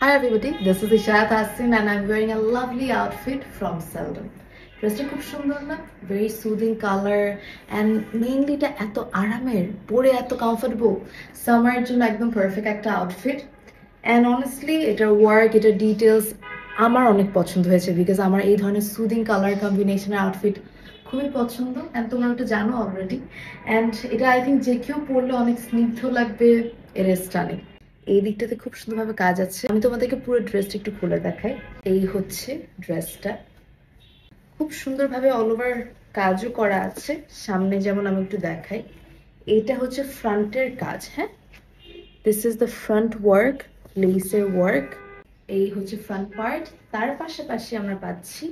Hi everybody, this is Isharat Hassin and I'm wearing a lovely outfit from Seldom. ড্রেসটা খুব সুন্দর না? Very soothing color and mainly এটা এত আরামের, পরে এত comfortable. সামারের জন্য একদম পারফেক্ট একটা আউটফিট। And honestly, এটার ওয়ার্ক, এটার ডিটেলস আমার অনেক পছন্দ হয়েছে বিকজ আমার এই ধরনের সুদিং কালার কম্বিনেশনের আউটফিট খুবই পছন্দ and তোমরা ওটা জানো অলরেডি। And এটা আই থিঙ্ক যে কেউ পরলে অনেক স্নিগ্ধ লাগবে, এর স্টানিং। এই দিকটাতে খুব সুন্দরভাবে কাজ আছে। আমি তোমাদেরকে পুরো ড্রেসটা একটু খুলে দেখাই। এই হচ্ছে ড্রেসটা, খুব সুন্দরভাবে অল ওভার কাজও করা আছে। সামনে যেমন আমি একটু দেখাই, এটা হচ্ছে ফ্রন্টের কাজ। হ্যাঁ, this is the front work, লেসের ওয়ার্ক। এই হচ্ছে ফ্রন্ট পার্ট, তার পাশাপাশি আমরা পাচ্ছি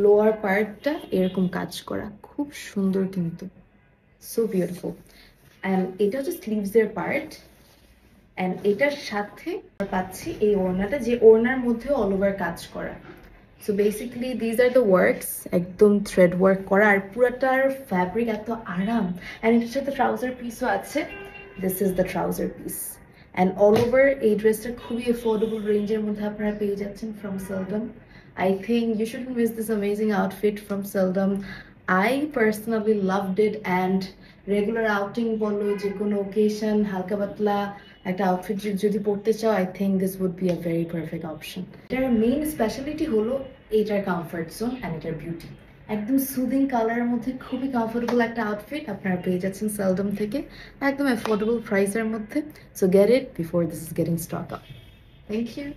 লোয়ার পার্টটা এরকম কাজ করা, খুব সুন্দর কিন্তু, সো বিউটিফুল। অ্যান্ড এটা হচ্ছে স্লিভসের পার্ট অ্যান্ড এটার সাথে পাচ্ছি এই ওড়নাটা, যে ওড়নার মধ্যে অল ওভার কাজ করা। So basically these are the works, একদম থ্রেড ওয়ার্ক করা, আর পুরোটার ফ্যাব্রিক এত আরাম। অ্যান্ড এটার সাথে ট্রাউজার পিসও আছে, this is the trouser piece. And all over এই ড্রেসটা খুবই অ্যাফোর্ডেবল রেঞ্জের মধ্যে আপনারা পেয়ে যাচ্ছেন from seldom. I think you shouldn't miss this amazing outfit from Seldom. I personally loved it and regular outing বলো, যে কোনো ওকেশন, হালকা পাতলা একটা আউটফিট যদি পরতে চাও, I think this would be a very perfect option. এটার মেইন স্পেশালিটি হলো এটার কমফর্ট জোন অ্যান্ড এটার বিউটি। একদম সুদিং কালারের মধ্যে খুবই কমফোর্টেবল একটা আউটফিট আপনারা পেয়ে যাচ্ছেন সেলডম থেকে, একদম অ্যাফোর্ডেবল প্রাইসের মধ্যে। So get it before this is getting stock up. Thank you.